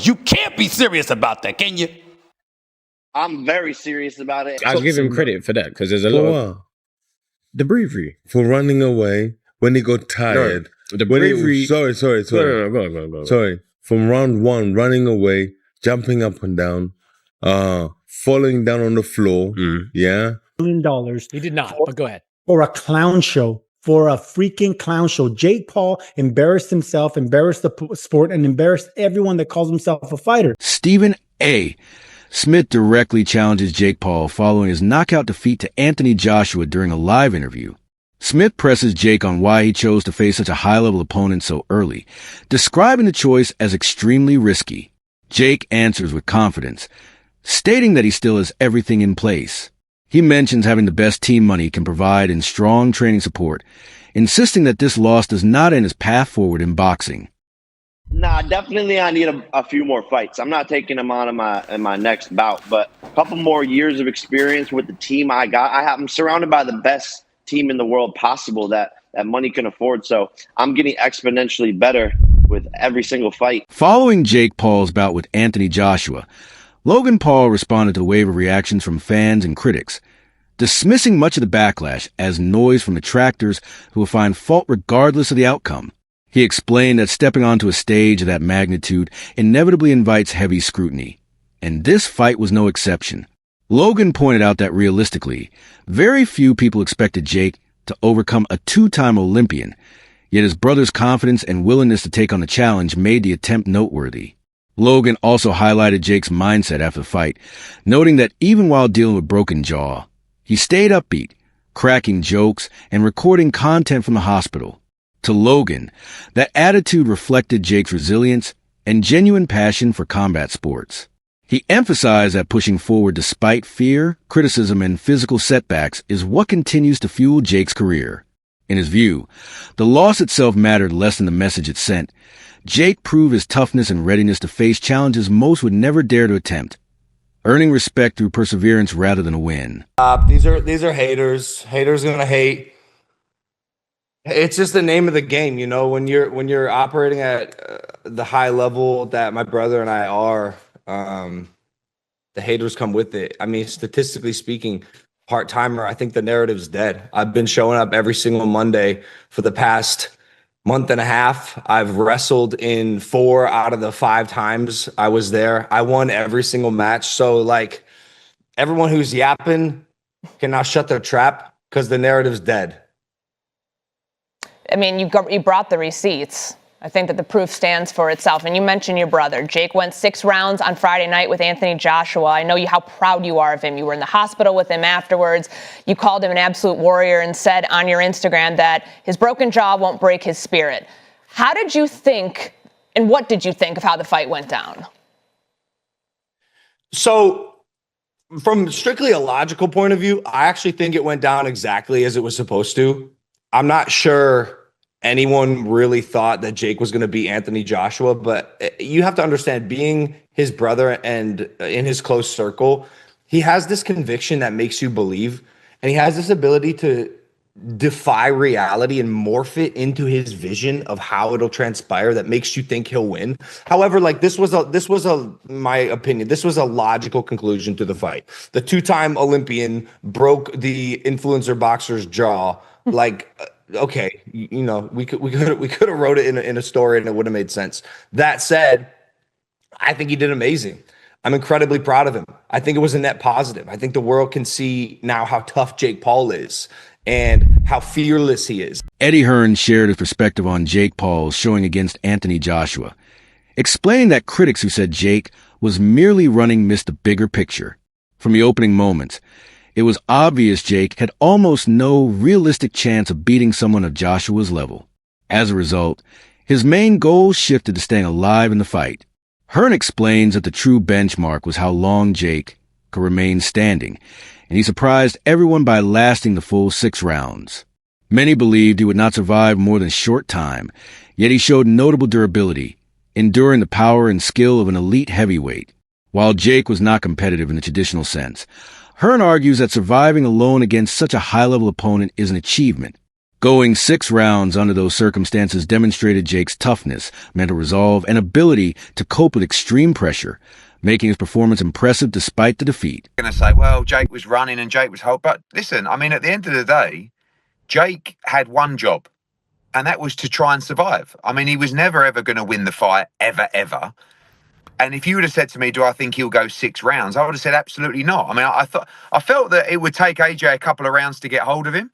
You can't be serious about that, can you? I'm very serious about it. I'll give him credit for that because there's a lot of the bravery for running away when he got tired. No, the bravery. Sorry. No, go. Sorry. From round one, running away, jumping up and down, falling down on the floor. Yeah. $1 million. He did not, but go ahead. For a clown show. For a freaking clown show. Jake Paul embarrassed himself, embarrassed the sport, and embarrassed everyone that calls himself a fighter. Stephen A. Smith directly challenges Jake Paul following his knockout defeat to Anthony Joshua during a live interview. Smith presses Jake on why he chose to face such a high-level opponent so early, describing the choice as extremely risky. Jake answers with confidence, stating that he still has everything in place. He mentions having the best team money can provide and strong training support, insisting that this loss does not end his path forward in boxing. Nah, definitely I need a few more fights. I'm not taking him on in my next bout, but a couple more years of experience with the team I got. I'm surrounded by the best team in the world possible that money can afford, so I'm getting exponentially better with every single fight. Following Jake Paul's bout with Anthony Joshua, Logan Paul responded to a wave of reactions from fans and critics, dismissing much of the backlash as noise from detractors who will find fault regardless of the outcome. He explained that stepping onto a stage of that magnitude inevitably invites heavy scrutiny, and this fight was no exception. Logan pointed out that realistically, very few people expected Jake to overcome a two-time Olympian, yet his brother's confidence and willingness to take on the challenge made the attempt noteworthy. Logan also highlighted Jake's mindset after the fight, noting that even while dealing with broken jaw, he stayed upbeat, cracking jokes and recording content from the hospital. To Logan, that attitude reflected Jake's resilience and genuine passion for combat sports. He emphasized that pushing forward despite fear, criticism, and physical setbacks is what continues to fuel Jake's career. In his view, the loss itself mattered less than the message it sent. Jake proved his toughness and readiness to face challenges most would never dare to attempt, earning respect through perseverance rather than a win. These are haters. Haters gonna hate. It's just the name of the game, you know. When you're operating at the high level that my brother and I are, the haters come with it. I mean, statistically speaking, part-timer, I think the narrative's dead. I've been showing up every single Monday for the past month and a half. I've wrestled in 4 out of the 5 times I was there. I won every single match. So, like, everyone who's yapping can now shut their trap because the narrative's dead. I mean, you brought the receipts. I think that the proof stands for itself. And you mentioned your brother. Jake went 6 rounds on Friday night with Anthony Joshua. I know how proud you are of him. You were in the hospital with him afterwards. You called him an absolute warrior and said on your Instagram that his broken jaw won't break his spirit. How did you think, and what did you think of how the fight went down? So, from strictly a logical point of view, I actually think it went down exactly as it was supposed to. I'm not sure anyone really thought that Jake was going to beat Anthony Joshua, but you have to understand, being his brother and in his close circle, he has this conviction that makes you believe, and he has this ability to defy reality and morph it into his vision of how it'll transpire that makes you think he'll win. However, like this was my opinion, this was a logical conclusion to the fight. The 2-time Olympian broke the influencer boxer's jaw. Like, okay, you know, we could have wrote it in a story and it would have made sense. That said, I think he did amazing. I'm incredibly proud of him. I think it was a net positive. I think the world can see now how tough Jake Paul is and how fearless he is. Eddie Hearn shared his perspective on Jake Paul's showing against Anthony Joshua, explaining that critics who said Jake was merely running missed the bigger picture. From the opening moments, it was obvious Jake had almost no realistic chance of beating someone of Joshua's level. As a result, his main goal shifted to staying alive in the fight. Hearn explains that the true benchmark was how long Jake could remain standing, and he surprised everyone by lasting the full 6 rounds. Many believed he would not survive more than a short time, yet he showed notable durability, enduring the power and skill of an elite heavyweight. While Jake was not competitive in the traditional sense, Hearn argues that surviving alone against such a high-level opponent is an achievement, Going 6 rounds under those circumstances demonstrated Jake's toughness, mental resolve, and ability to cope with extreme pressure, making his performance impressive despite the defeat. Going to say, well, Jake was running and Jake was held. But listen, I mean, at the end of the day, Jake had one job, and that was to try and survive. I mean, he was never, ever going to win the fight, ever, ever. And if you would have said to me, do I think he'll go 6 rounds? I would have said absolutely not. I mean, I felt that it would take AJ a couple of rounds to get hold of him,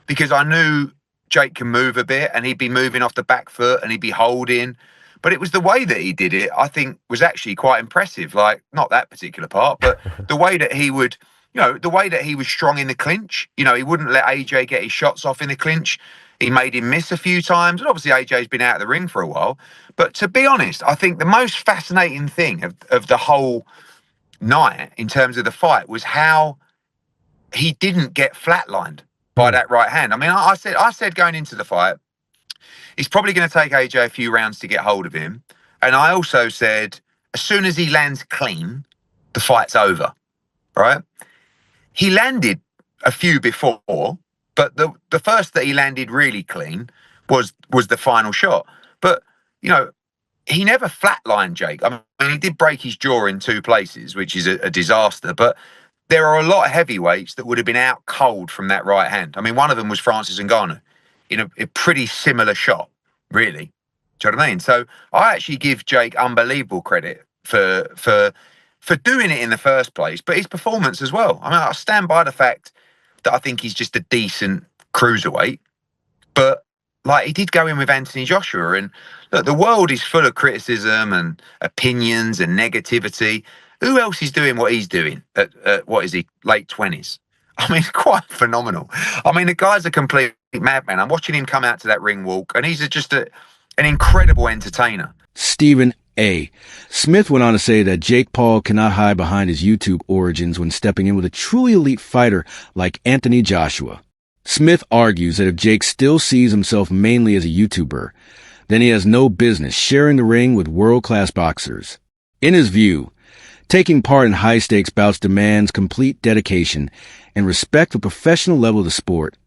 because I knew Jake can move a bit and he'd be moving off the back foot and he'd be holding. But it was the way that he did it, I think, was actually quite impressive. Like, not that particular part, but the way that he would, the way that he was strong in the clinch. He wouldn't let AJ get his shots off in the clinch. He made him miss a few times. And obviously AJ's been out of the ring for a while. But to be honest, I think the most fascinating thing of the whole night in terms of the fight was how he didn't get flatlined by that right hand. I mean, I said going into the fight, it's probably going to take AJ a few rounds to get hold of him. And I also said, as soon as he lands clean, the fight's over, right? He landed a few before, but the first that he landed really clean was the final shot. But, he never flatlined Jake. I mean, he did break his jaw in 2 places, which is a disaster. But there are a lot of heavyweights that would have been out cold from that right hand. I mean, one of them was Francis Ngannou in a pretty similar shot, really. Do you know what I mean? So I actually give Jake unbelievable credit for doing it in the first place, but his performance as well. I mean, I stand by the fact that I think he's just a decent cruiserweight, but like, he did go in with Anthony Joshua, and look, the world is full of criticism and opinions and negativity. Who else is doing what he's doing at what is he, late 20s? I mean, quite phenomenal. I mean, the guy's a complete madman. I'm watching him come out to that ring walk, and he's just an incredible entertainer. Stephen A. Smith went on to say that Jake Paul cannot hide behind his YouTube origins when stepping in with a truly elite fighter like Anthony Joshua. Smith argues that if Jake still sees himself mainly as a YouTuber, then he has no business sharing the ring with world-class boxers. In his view, taking part in high-stakes bouts demands complete dedication and respect for the professional level of the sport,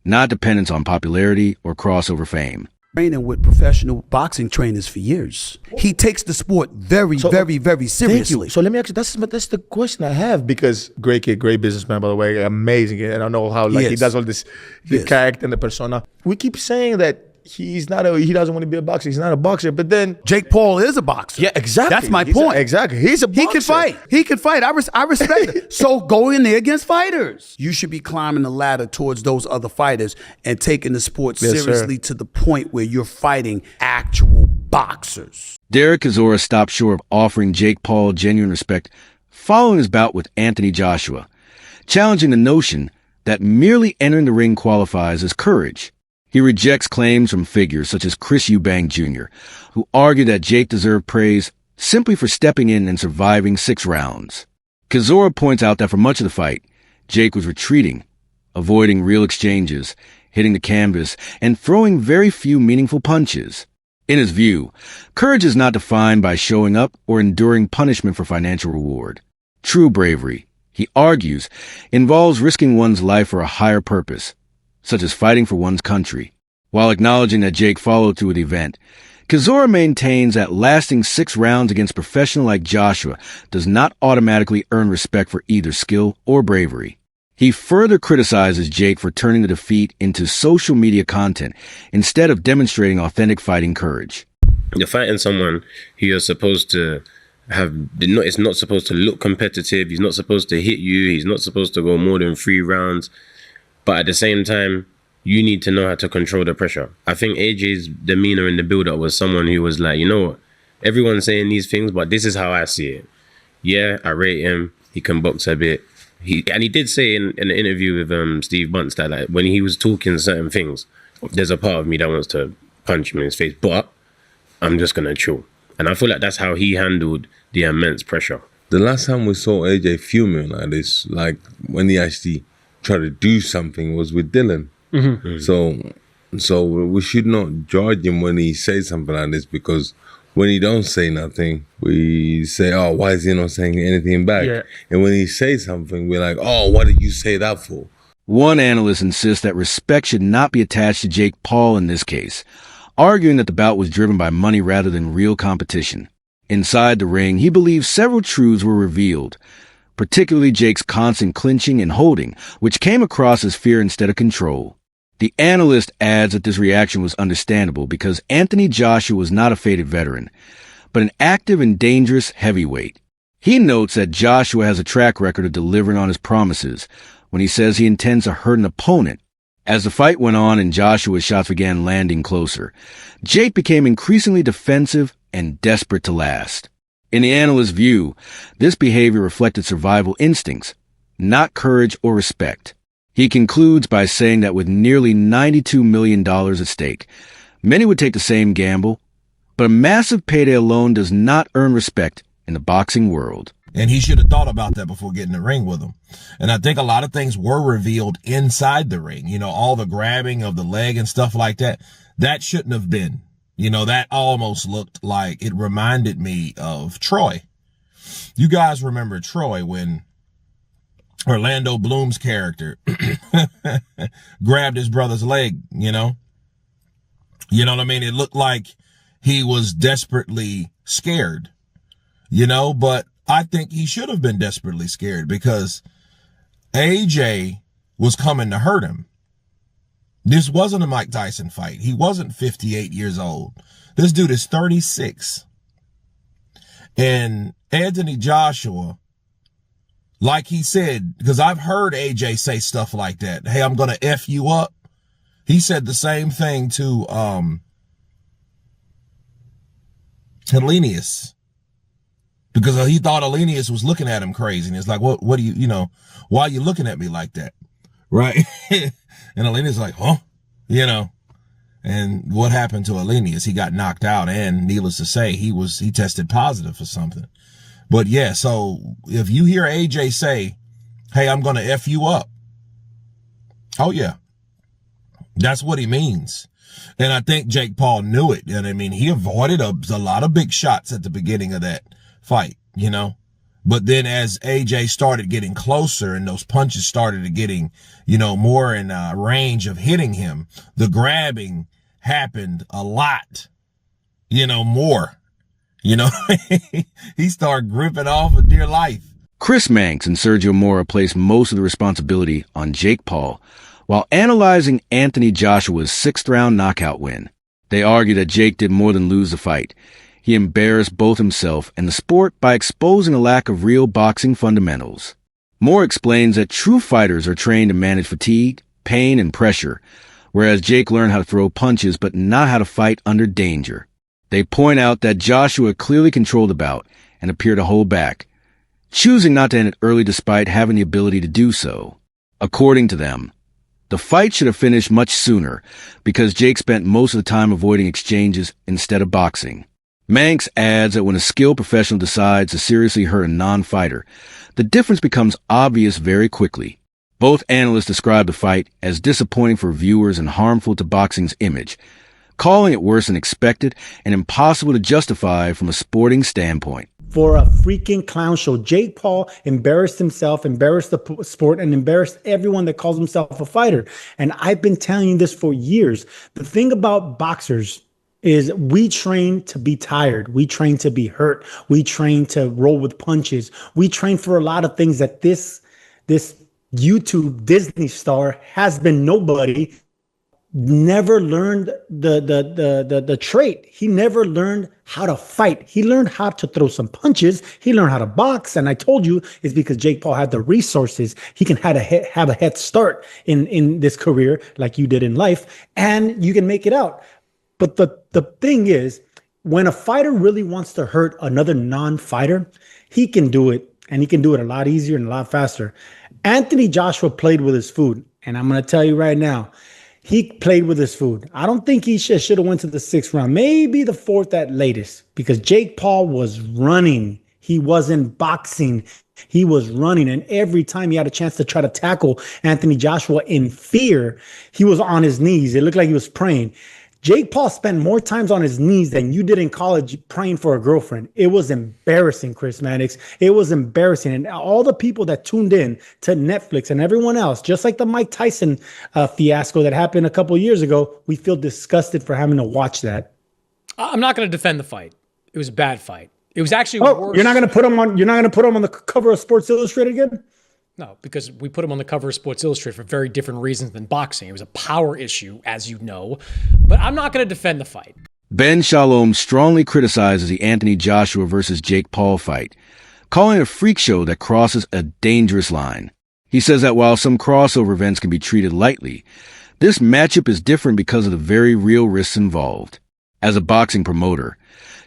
not dependence on popularity or crossover fame. Training with professional boxing trainers for years. He takes the sport very seriously. Thank you. So let me ask you, that's the question I have, because great kid, great businessman, by the way, amazing. And I know how he does all this, the character and the persona. We keep saying that he doesn't want to be a boxer. He's not a boxer, but then Jake Paul is a boxer. Yeah, exactly. That's my point. Exactly. He's a boxer. He can fight. I respect it. So go in there against fighters. You should be climbing the ladder towards those other fighters and taking the sport seriously to the point where you're fighting actual boxers. Derek Chisora stopped short of offering Jake Paul genuine respect following his bout with Anthony Joshua, challenging the notion that merely entering the ring qualifies as courage. He rejects claims from figures such as Chris Eubank Jr., who argue that Jake deserved praise simply for stepping in and surviving 6 rounds. Chisora points out that for much of the fight, Jake was retreating, avoiding real exchanges, hitting the canvas, and throwing very few meaningful punches. In his view, courage is not defined by showing up or enduring punishment for financial reward. True bravery, he argues, involves risking one's life for a higher purpose, such as fighting for one's country. While acknowledging that Jake followed through with the event, Chisora maintains that lasting 6 rounds against a professional like Joshua does not automatically earn respect for either skill or bravery. He further criticizes Jake for turning the defeat into social media content instead of demonstrating authentic fighting courage. You're fighting someone who you're supposed to it's not supposed to look competitive. He's not supposed to hit you. He's not supposed to go more than 3 rounds. But at the same time, you need to know how to control the pressure. I think AJ's demeanor in the build-up was someone who was like, you know what, everyone's saying these things, but this is how I see it. Yeah, I rate him. He can box a bit. He did say in an interview with Steve Bunce that like, when he was talking certain things, there's a part of me that wants to punch him in his face, but I'm just going to chill. And I feel like that's how he handled the immense pressure. The last time we saw AJ fuming like this, like when he actually try to do something, was with Dylan. So we should not judge him when he says something like this, because when he don't say nothing, we say, oh, why is he not saying anything back? And when he says something, we're like, oh, what did you say that for? One analyst insists that respect should not be attached to Jake Paul in this case, arguing that the bout was driven by money rather than real competition. Inside the ring, he believes several truths were revealed, particularly Jake's constant clinching and holding, which came across as fear instead of control. The analyst adds that this reaction was understandable because Anthony Joshua was not a faded veteran, but an active and dangerous heavyweight. He notes that Joshua has a track record of delivering on his promises when he says he intends to hurt an opponent. As the fight went on and Joshua's shots began landing closer, Jake became increasingly defensive and desperate to last. In the analyst's view, this behavior reflected survival instincts, not courage or respect. He concludes by saying that with nearly $92 million at stake, many would take the same gamble, but a massive payday alone does not earn respect in the boxing world. And he should have thought about that before getting in the ring with him. And I think a lot of things were revealed inside the ring. You know, all the grabbing of the leg and stuff like that. That shouldn't have been. You know, that almost looked like it reminded me of Troy. You guys remember Troy when Orlando Bloom's character grabbed his brother's leg, you know? You know what I mean? It looked like he was desperately scared, you know? But I think he should have been desperately scared because AJ was coming to hurt him. This wasn't a Mike Tyson fight. He wasn't 58 years old. This dude is 36. And Anthony Joshua, like he said, because I've heard AJ say stuff like that. Hey, I'm going to F you up. He said the same thing to Hellenius. Because he thought Hellenius was looking at him crazy. And it's like, what do you know, why are you looking at me like that? Right? And Hellenius like, huh? You know. And what happened to Hellenius? He got knocked out, and needless to say, he tested positive for something. But yeah, so if you hear AJ say, hey, I'm going to F you up. Oh yeah. That's what he means. And I think Jake Paul knew it. And I mean, he avoided a lot of big shots at the beginning of that fight, you know. But then as AJ started getting closer and those punches started getting, you know, more in range of hitting him, the grabbing happened a lot, you know, more. You know, he started gripping off for dear life. Chris Manx and Sergio Mora placed most of the responsibility on Jake Paul while analyzing Anthony Joshua's 6th-round knockout win. They argue that Jake did more than lose the fight. He embarrassed both himself and the sport by exposing a lack of real boxing fundamentals. Moore explains that true fighters are trained to manage fatigue, pain, and pressure, whereas Jake learned how to throw punches but not how to fight under danger. They point out that Joshua clearly controlled the bout and appeared to hold back, choosing not to end it early despite having the ability to do so. According to them, the fight should have finished much sooner because Jake spent most of the time avoiding exchanges instead of boxing. Manx adds that when a skilled professional decides to seriously hurt a non-fighter, the difference becomes obvious very quickly. Both analysts describe the fight as disappointing for viewers and harmful to boxing's image, calling it worse than expected and impossible to justify from a sporting standpoint. For a freaking clown show, Jake Paul embarrassed himself, embarrassed the sport, and embarrassed everyone that calls himself a fighter. And I've been telling you this for years. The thing about boxers is we train to be tired. We train to be hurt. We train to roll with punches. We train for a lot of things that this YouTube Disney star has been nobody. Never learned the trait. He never learned how to fight. He learned how to throw some punches. He learned how to box. And I told you it's because Jake Paul had the resources. He can have a head start in this career like you did in life, and you can make it out. But the thing is, when a fighter really wants to hurt another non-fighter, he can do it, and he can do it a lot easier and a lot faster. Anthony Joshua played with his food, and I'm going to tell you right now, he played with his food. I don't think he should have went to the 6th round, maybe the 4th at latest, because Jake Paul was running. He wasn't boxing. He was running. And every time he had a chance to try to tackle Anthony Joshua in fear, he was on his knees. It looked like he was praying. Jake Paul spent more times on his knees than you did in college praying for a girlfriend. It was embarrassing, Chris Mannix. It was embarrassing. And all the people that tuned in to Netflix and everyone else, just like the Mike Tyson fiasco that happened a couple of years ago, we feel disgusted for having to watch that. I'm not going to defend the fight. It was a bad fight. It was actually worse. You're not going to put him on. You're not going to put him on the cover of Sports Illustrated again? No, because we put him on the cover of Sports Illustrated for very different reasons than boxing. It was a power issue, as you know. But I'm not going to defend the fight. Ben Shalom strongly criticizes the Anthony Joshua versus Jake Paul fight, calling it a freak show that crosses a dangerous line. He says that while some crossover events can be treated lightly, this matchup is different because of the very real risks involved. As a boxing promoter,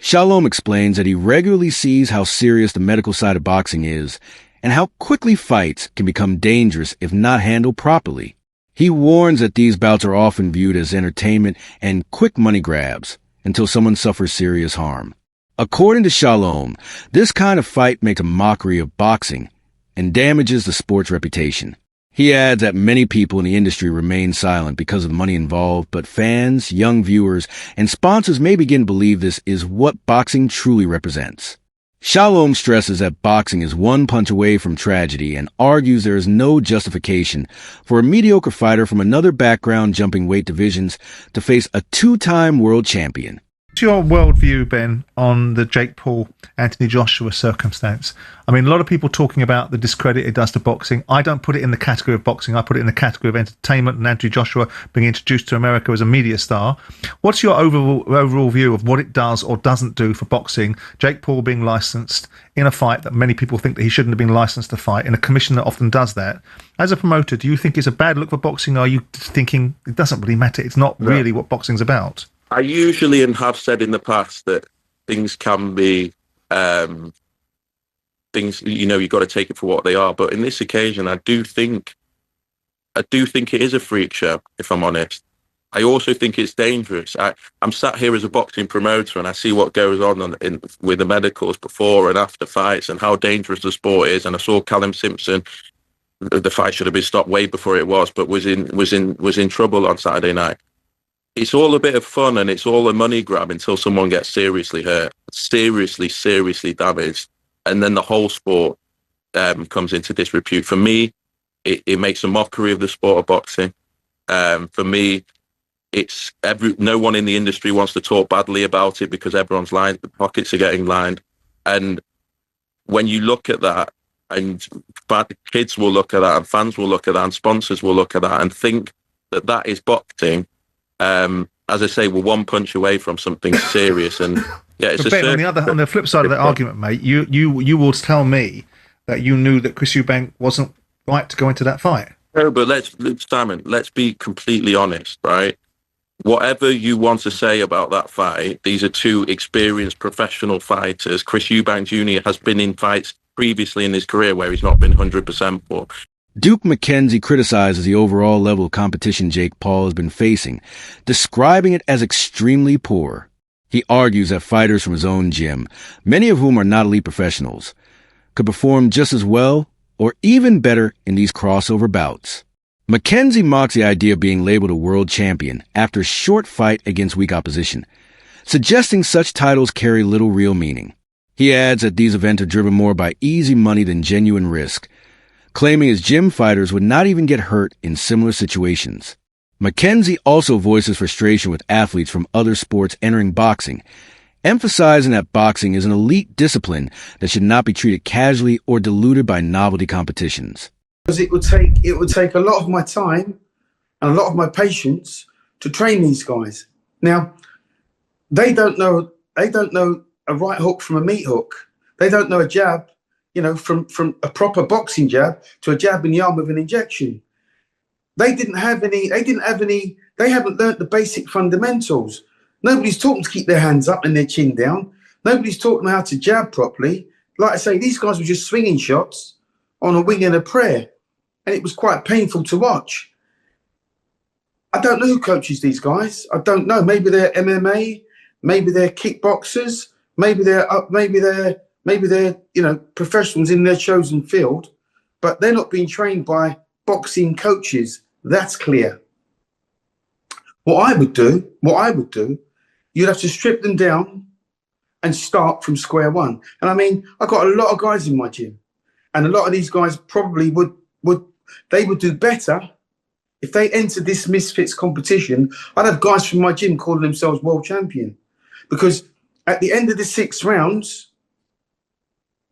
Shalom explains that he regularly sees how serious the medical side of boxing is and how quickly fights can become dangerous if not handled properly. He warns that these bouts are often viewed as entertainment and quick money grabs until someone suffers serious harm. According to Shalom, this kind of fight makes a mockery of boxing and damages the sport's reputation. He adds that many people in the industry remain silent because of the money involved, but fans, young viewers, and sponsors may begin to believe this is what boxing truly represents. Shalom stresses that boxing is one punch away from tragedy and argues there is no justification for a mediocre fighter from another background jumping weight divisions to face a two-time world champion. What's your worldview, Ben, on the Jake Paul, Anthony Joshua circumstance? I mean, a lot of people talking about the discredit it does to boxing. I don't put it in the category of boxing. I put it in the category of entertainment and Anthony Joshua being introduced to America as a media star. What's your overall view of what it does or doesn't do for boxing? Jake Paul being licensed in a fight that many people think that he shouldn't have been licensed to fight, in a commission that often does that. As a promoter, do you think it's a bad look for boxing, or are you thinking it doesn't really matter? It's not really what boxing's about? I usually and have said in the past that things can be things, you've got to take it for what they are. But in this occasion, I do think it is a freak show, if I'm honest. I also think it's dangerous. I'm sat here as a boxing promoter and I see what goes on with the medicals before and after fights and how dangerous the sport is. And I saw Callum Simpson. The fight should have been stopped way before it was, but was in trouble on Saturday night. It's all a bit of fun and it's all a money grab until someone gets seriously hurt, seriously damaged. And then the whole sport comes into disrepute. For me, it makes a mockery of the sport of boxing. For me, no one in the industry wants to talk badly about it because everyone's lined, the pockets are getting lined. And when you look at that, and kids will look at that, and fans will look at that, and sponsors will look at that and think that is boxing. As I say, we're one punch away from something serious, and yeah, it's Ben, on the flip side of that argument, mate, you will tell me that you knew that Chris Eubank wasn't right to go into that fight. No, but let's be completely honest, right? Whatever you want to say about that fight, these are two experienced professional fighters. Chris Eubank Jr. has been in fights previously in his career where he's not been 100% for. Duke McKenzie criticizes the overall level of competition Jake Paul has been facing, describing it as extremely poor. He argues that fighters from his own gym, many of whom are not elite professionals, could perform just as well or even better in these crossover bouts. McKenzie mocks the idea of being labeled a world champion after a short fight against weak opposition, suggesting such titles carry little real meaning. He adds that these events are driven more by easy money than genuine risk, claiming his gym fighters would not even get hurt in similar situations. McKenzie also voices frustration with athletes from other sports entering boxing, emphasizing that boxing is an elite discipline that should not be treated casually or diluted by novelty competitions. Because it would take a lot of my time and a lot of my patience to train these guys. Now, they don't know a right hook from a meat hook. They don't know a jab, from a proper boxing jab to a jab in the arm with an injection. They haven't learnt the basic fundamentals. Nobody's taught them to keep their hands up and their chin down. Nobody's taught them how to jab properly. Like I say, these guys were just swinging shots on a wing and a prayer. And it was quite painful to watch. I don't know who coaches these guys. I don't know. Maybe they're MMA, maybe they're kickboxers, maybe they're professionals in their chosen field, but they're not being trained by boxing coaches. That's clear. what I would do, you'd have to strip them down and start from square one. And I mean, I've got a lot of guys in my gym, and a lot of these guys probably would do better if they entered this Misfits competition. I'd have guys from my gym calling themselves world champion, because at the end of the 6 rounds,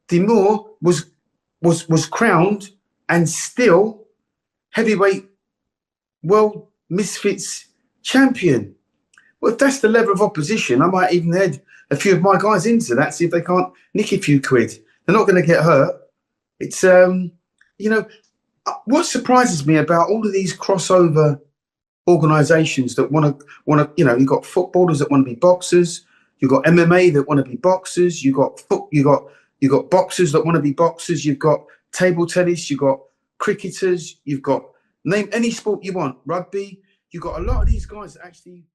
Timur was crowned and still heavyweight world Misfits champion. Well, if that's the level of opposition, I might even head a few of my guys into that, see if they can't nick a few quid. They're not going to get hurt. It's, what surprises me about all of these crossover organisations that want to, you've got footballers that want to be boxers, you've got MMA that want to be boxers, you've got boxers that want to be boxers, you've got table tennis, you've got cricketers, you've got name any sport you want, rugby. You've got a lot of these guys that actually